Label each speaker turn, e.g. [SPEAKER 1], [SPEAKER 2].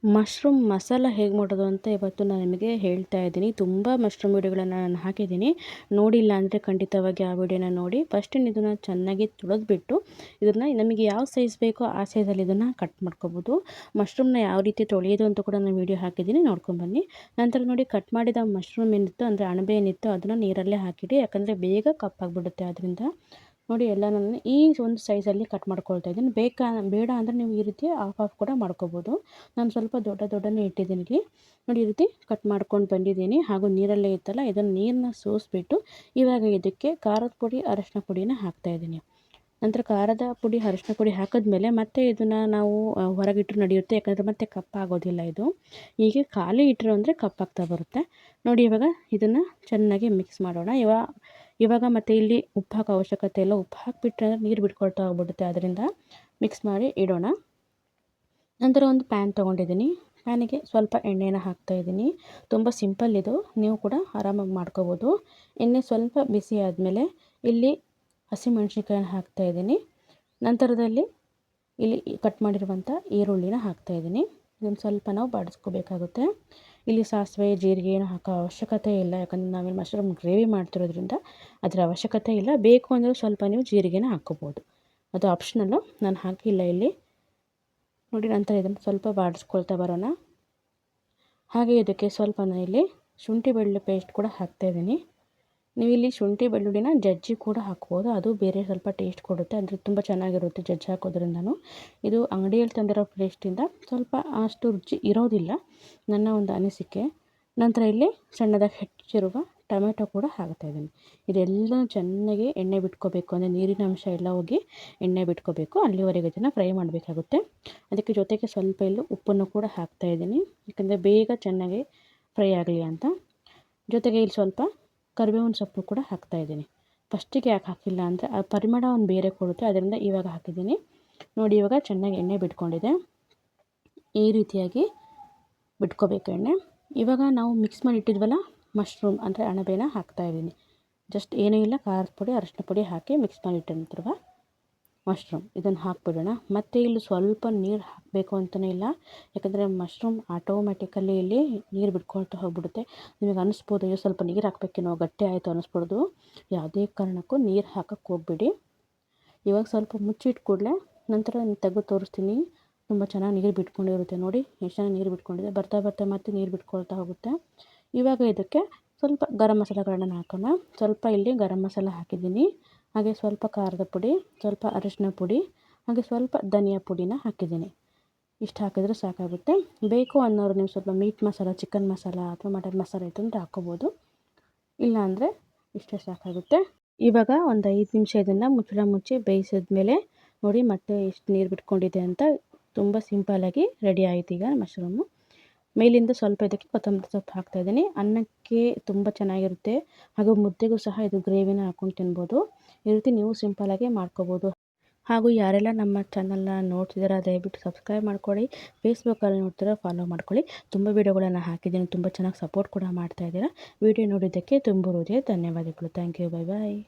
[SPEAKER 1] Mushroom masala ಹೇಗೆ ಮಾಡೋದು ಅಂತ ಇವತ್ತು ನಾನು ನಿಮಗೆ ಹೇಳ್ತಾ ಇದ್ದೀನಿ. ತುಂಬ ಮಶ್ರೂಮ್ ವಿಡಿಯೋಗಳನ್ನು ನಾನು ಹಾಕಿದ್ದೀನಿ. ನೋಡಿಲ್ಲ ಅಂದರೆ ಖಂಡಿತವಾಗಿ ಆ ವಿಡಿಯೋನ ನೋಡಿ. ಫಸ್ಟ್ ಇದನ್ನು ಚೆನ್ನಾಗಿ ತುಳಿದ್ಬಿಟ್ಟು ಇದನ್ನು ನಮಗೆ ಯಾವ ಸೈಜ್ ಬೇಕೋ ಆ ಸೈಜಲ್ಲಿ ಇದನ್ನು ಕಟ್ ಮಾಡ್ಕೋಬೋದು. ಮಶ್ರೂಮ್ನ ಯಾವ ರೀತಿ ತೊಳೆಯೋದು ಅಂತ ಕೂಡ ನಾನು ವಿಡಿಯೋ ಹಾಕಿದ್ದೀನಿ, ನೋಡ್ಕೊಂಬನ್ನಿ. ನಂತರ ನೋಡಿ, ಕಟ್ ಮಾಡಿದ ಮಶ್ರೂಮ್ ಏನಿತ್ತು ಅಂದರೆ ಅಣಬೆ ಏನಿತ್ತು ಅದನ್ನು ನೀರಲ್ಲೇ ಹಾಕಿಡಿ, ಯಾಕಂದರೆ ಬೇಗ ಕಪ್ಪಾಗಿಬಿಡುತ್ತೆ. ಅದರಿಂದ ನೋಡಿ ಎಲ್ಲ ನಾನು ಈ ಒಂದು ಸೈಜಲ್ಲಿ ಕಟ್ ಮಾಡ್ಕೊಳ್ತಾ ಇದ್ದೀನಿ. ಬೇಡ ಅಂದರೆ ನೀವು ಈ ರೀತಿ ಆಫ್ ಕೂಡ ಮಾಡ್ಕೋಬೋದು. ನಾನು ಸ್ವಲ್ಪ ದೊಡ್ಡನೇ ಇಟ್ಟಿದ್ದೀನಿ ಇಲ್ಲಿ. ನೋಡಿ, ಈ ರೀತಿ ಕಟ್ ಮಾಡ್ಕೊಂಡು ಬಂದಿದ್ದೀನಿ. ಹಾಗೂ ನೀರಲ್ಲೇ ಇತ್ತಲ್ಲ, ಇದನ್ನು ನೀರನ್ನ ಸೋಸಿಬಿಟ್ಟು ಇವಾಗ ಇದಕ್ಕೆ ಖಾರದ ಪುಡಿ, ಅರಶಿನ ಪುಡಿನ ಹಾಕ್ತಾಯಿದ್ದೀನಿ. ನಂತರ ಖಾರದ ಪುಡಿ, ಅರಶಿನ ಪುಡಿ ಹಾಕಿದ್ಮೇಲೆ ಮತ್ತೆ ಇದನ್ನು ನಾವು ಹೊರಗಿಟ್ಟರು ನಡೆಯುತ್ತೆ, ಯಾಕಂದರೆ ಮತ್ತೆ ಕಪ್ಪಾಗೋದಿಲ್ಲ ಇದು. ಹೀಗೆ ಖಾಲಿ ಇಟ್ಟರು ಅಂದರೆ ಕಪ್ಪಾಗ್ತಾ ಬರುತ್ತೆ. ನೋಡಿ, ಇವಾಗ ಇದನ್ನು ಚೆನ್ನಾಗಿ ಮಿಕ್ಸ್ ಮಾಡೋಣ. ಇವಾಗ ಮತ್ತೆ ಇಲ್ಲಿ ಉಪ್ಪು ಹಾಕೋ ಅವಶ್ಯಕತೆ ಇಲ್ಲ. ಉಪ್ಪು ಹಾಕಿಬಿಟ್ರೆ ನೀರು ಬಿಟ್ಕೊಳ್ತಾ ಹೋಗ್ಬಿಡುತ್ತೆ. ಅದರಿಂದ ಮಿಕ್ಸ್ ಮಾಡಿ ಇಡೋಣ. ನಂತರ ಒಂದು ಪ್ಯಾನ್ ತೊಗೊಂಡಿದ್ದೀನಿ. ಪ್ಯಾನಿಗೆ ಸ್ವಲ್ಪ ಎಣ್ಣೆನ ಹಾಕ್ತಾಯಿದ್ದೀನಿ. ತುಂಬ ಸಿಂಪಲ್ ಇದು, ನೀವು ಕೂಡ ಆರಾಮಾಗಿ ಮಾಡ್ಕೋಬೋದು. ಎಣ್ಣೆ ಸ್ವಲ್ಪ ಬಿಸಿ ಆದಮೇಲೆ ಇಲ್ಲಿ ಹಸಿಮೆಣ್ಸಿನ್ಕಾಯಿನ ಹಾಕ್ತಾಯಿದ್ದೀನಿ. ನಂತರದಲ್ಲಿ ಇಲ್ಲಿ ಕಟ್ ಮಾಡಿರುವಂಥ ಈರುಳ್ಳಿನ ಹಾಕ್ತಾಯಿದ್ದೀನಿ. ಇದನ್ನು ಸ್ವಲ್ಪ ನಾವು ಬಾಡಿಸ್ಕೋಬೇಕಾಗುತ್ತೆ. ಇಲ್ಲಿ ಸಾಸಿವೆ, ಜೀರಿಗೆ ಏನು ಹಾಕೋ ಅವಶ್ಯಕತೆ ಇಲ್ಲ, ಯಾಕಂದರೆ ನಾವೇನು ಮಶ್ರೂಮ್ ಗ್ರೇವಿ ಮಾಡ್ತಿರೋದ್ರಿಂದ ಅದರ ಅವಶ್ಯಕತೆ ಇಲ್ಲ. ಬೇಕು ಅಂದರೆ ಸ್ವಲ್ಪ ನೀವು ಜೀರಿಗೆನ ಹಾಕ್ಕೋಬೋದು, ಅದು ಆಪ್ಷನಲ್ಲು, ನಾನು ಹಾಕಿಲ್ಲ ಇಲ್ಲಿ. ನೋಡಿ, ನಂತರ ಇದನ್ನು ಸ್ವಲ್ಪ ಬಾಡಿಸ್ಕೊಳ್ತಾ ಬರೋಣ. ಹಾಗೆ ಇದಕ್ಕೆ ಸ್ವಲ್ಪ ನಾನು ಇಲ್ಲಿ ಶುಂಠಿ ಬೆಳ್ಳುಳ್ಳಿ ಪೇಸ್ಟ್ ಕೂಡ ಹಾಕ್ತಾಯಿದ್ದೀನಿ. ನೀವು ಇಲ್ಲಿ ಶುಂಠಿ ಬೆಳ್ಳುಳ್ಳಿನ ಜಜ್ಜಿ ಕೂಡ ಹಾಕ್ಬೋದು, ಅದು ಬೇರೆ ಸ್ವಲ್ಪ ಟೇಸ್ಟ್ ಕೊಡುತ್ತೆ. ಅಂದರೆ ತುಂಬ ಚೆನ್ನಾಗಿರುತ್ತೆ ಜಜ್ಜಿ ಹಾಕೋದ್ರಿಂದನೂ. ಇದು ಅಂಗಡಿಯಲ್ಲಿ ತಂದಿರೋ ಪೇಸ್ಟಿಂದ ಸ್ವಲ್ಪ ಅಷ್ಟು ರುಚಿ ಇರೋದಿಲ್ಲ, ನನ್ನ ಒಂದು ಅನಿಸಿಕೆ. ನಂತರ ಇಲ್ಲಿ ಸಣ್ಣದಾಗಿ ಹೆಚ್ಚಿರುವ ಟೊಮೆಟೊ ಕೂಡ ಹಾಕ್ತಾಯಿದ್ದೀನಿ. ಇದೆಲ್ಲ ಚೆನ್ನಾಗಿ ಎಣ್ಣೆ ಬಿಟ್ಕೋಬೇಕು, ಅಂದರೆ ನೀರಿನ ಅಂಶ ಎಲ್ಲ ಹೋಗಿ ಎಣ್ಣೆ ಬಿಟ್ಕೋಬೇಕು. ಅಲ್ಲಿವರೆಗೆ ಇದನ್ನು ಫ್ರೈ ಮಾಡಬೇಕಾಗುತ್ತೆ. ಅದಕ್ಕೆ ಜೊತೆಗೆ ಸ್ವಲ್ಪ ಇಲ್ಲಿ ಉಪ್ಪನ್ನು ಕೂಡ ಹಾಕ್ತಾಯಿದ್ದೀನಿ, ಯಾಕಂದರೆ ಬೇಗ ಚೆನ್ನಾಗಿ ಫ್ರೈ ಆಗಲಿ ಅಂತ. ಜೊತೆಗೆ ಇಲ್ಲಿ ಸ್ವಲ್ಪ ಕರಿಬೇವಿನ ಸೊಪ್ಪು ಕೂಡ ಹಾಕ್ತಾಯಿದ್ದೀನಿ. ಫಸ್ಟಿಗೆ ಯಾಕೆ ಹಾಕಿಲ್ಲ ಅಂದರೆ ಆ ಪರಿಮಳ ಒಂದು ಬೇರೆ ಕೊಡುತ್ತೆ, ಅದರಿಂದ ಇವಾಗ ಹಾಕಿದ್ದೀನಿ. ನೋಡಿ, ಇವಾಗ ಚೆನ್ನಾಗಿ ಎಣ್ಣೆ ಬಿಟ್ಕೊಂಡಿದೆ. ಈ ರೀತಿಯಾಗಿ ಬಿಟ್ಕೋಬೇಕು ಎಣ್ಣೆ. ಇವಾಗ ನಾವು ಮಿಕ್ಸ್ ಮಾಡಿ ಇಟ್ಟಿದ್ವಲ್ಲ ಮಶ್ರೂಮ್ ಅಂದರೆ ಅಣಬೆನ ಹಾಕ್ತಾಯಿದ್ದೀನಿ. ಜಸ್ಟ್ ಏನೂ ಇಲ್ಲ, ಖಾರದ ಪುಡಿ, ಅರಶಿನ ಪುಡಿ ಹಾಕಿ ಮಿಕ್ಸ್ ಮಾಡಿ ಇಟ್ಟಿರ್ತೀವ ಮಶ್ರೂಮ್, ಇದನ್ನು ಹಾಕ್ಬಿಡೋಣ. ಮತ್ತು ಇಲ್ಲಿ ಸ್ವಲ್ಪ ನೀರು ಹಾಕಬೇಕು ಅಂತಲೇ ಇಲ್ಲ, ಯಾಕಂದರೆ ಮಶ್ರೂಮ್ ಆಟೋಮೆಟಿಕಲ್ಲಿ ಇಲ್ಲಿ ನೀರು ಬಿಟ್ಕೊಳ್ತಾ ಹೋಗ್ಬಿಡುತ್ತೆ. ನಿಮಗೆ ಅನ್ನಿಸ್ಬೋದು, ಅಯ್ಯೋ ಸ್ವಲ್ಪ ನೀರು ಹಾಕಬೇಕೇನೋ, ಗಟ್ಟಿ ಆಯಿತು ಅನ್ನಿಸ್ಬಿಡ್ದು. ಯಾವುದೇ ಕಾರಣಕ್ಕೂ ನೀರು ಹಾಕೋಕ್ಕೆ ಹೋಗ್ಬಿಡಿ. ಇವಾಗ ಸ್ವಲ್ಪ ಮುಚ್ಚಿಟ್ಟು ಕೂಡಲೇ ನಂತರ ತೆಗೆದು ತೋರಿಸ್ತೀನಿ. ತುಂಬ ಚೆನ್ನಾಗಿ ನೀರು ಬಿಟ್ಕೊಂಡಿರುತ್ತೆ. ನೋಡಿ ಎಷ್ಟು ಚೆನ್ನಾಗಿ ನೀರು ಬಿಟ್ಕೊಂಡಿದೆ. ಬರ್ತಾ ಮತ್ತೆ ನೀರು ಬಿಟ್ಕೊಳ್ತಾ ಹೋಗುತ್ತೆ. ಇವಾಗ ಇದಕ್ಕೆ ಸ್ವಲ್ಪ ಗರಂ ಮಸಾಲೆಗಳನ್ನ ಹಾಕೋಣ. ಸ್ವಲ್ಪ ಇಲ್ಲಿ ಗರಂ ಮಸಾಲ ಹಾಕಿದ್ದೀನಿ, ಹಾಗೆ ಸ್ವಲ್ಪ ಖಾರದ ಪುಡಿ, ಸ್ವಲ್ಪ ಅರಿಶಿನ ಪುಡಿ, ಹಾಗೆ ಸ್ವಲ್ಪ ಧನಿಯಾ ಪುಡಿನ ಹಾಕಿದ್ದೀನಿ. ಇಷ್ಟು ಹಾಕಿದ್ರೆ ಸಾಕಾಗುತ್ತೆ. ಬೇಕು ಅನ್ನೋರು ನೀವು ಸ್ವಲ್ಪ ಮೀಟ್ ಮಸಾಲ, ಚಿಕನ್ ಮಸಾಲ ಅಥವಾ ಮಟನ್ ಮಸಾಲ ಇತ್ತು ಅಂದರೆ ಹಾಕ್ಕೋಬೋದು, ಇಲ್ಲಾಂದರೆ ಇಷ್ಟೇ ಸಾಕಾಗುತ್ತೆ. ಇವಾಗ ಒಂದು 5 ನಿಮಿಷ ಇದನ್ನು ಮುಚ್ಚಳ ಮುಚ್ಚಿ ಬೇಯಿಸಿದ್ಮೇಲೆ ನೋಡಿ ಮತ್ತೆ ಎಷ್ಟು ನೀರು ಬಿಟ್ಕೊಂಡಿದೆ ಅಂತ. ತುಂಬ ಸಿಂಪಲ್ಲಾಗಿ ರೆಡಿ ಆಯಿತು ಈಗ ಮಶ್ರೂಮು. ಮೇಲಿಂದ ಸ್ವಲ್ಪ ಇದಕ್ಕೆ ಕೊತ್ತಂಬರಿ ಸೊಪ್ಪು ಹಾಕ್ತಾಯಿದ್ದೀನಿ. ಅನ್ನಕ್ಕೆ ತುಂಬ ಚೆನ್ನಾಗಿರುತ್ತೆ, ಹಾಗೂ ಮುದ್ದೆಗೂ ಸಹ ಇದು ಗ್ರೇವಿನ ಹಾಕ್ಕೊಂಡು ತಿನ್ಬೋದು. ಈ ರೀತಿ ನೀವು ಸಿಂಪಲ್ಲಾಗಿ ಮಾಡ್ಕೋಬೋದು. ಹಾಗೂ ಯಾರೆಲ್ಲ ನಮ್ಮ ಚಾನಲ್ನ ನೋಡ್ತಿದ್ದೀರಾ ದಯವಿಟ್ಟು ಸಬ್ಸ್ಕ್ರೈಬ್ ಮಾಡ್ಕೊಳ್ಳಿ. ಫೇಸ್ಬುಕ್ಕಲ್ಲಿ ನೋಡ್ತೀರಾ ಫಾಲೋ ಮಾಡ್ಕೊಳ್ಳಿ. ತುಂಬ ವೀಡಿಯೋಗಳನ್ನು ಹಾಕಿದ್ದೀನಿ, ತುಂಬ ಚೆನ್ನಾಗಿ ಸಪೋರ್ಟ್ ಕೂಡ ಮಾಡ್ತಾಯಿದ್ದೀರಾ. ವಿಡಿಯೋ ನೋಡಿದ್ದಕ್ಕೆ ತುಂಬ ಹೃದಯ ಧನ್ಯವಾದಗಳು. Thank you. Bye bye.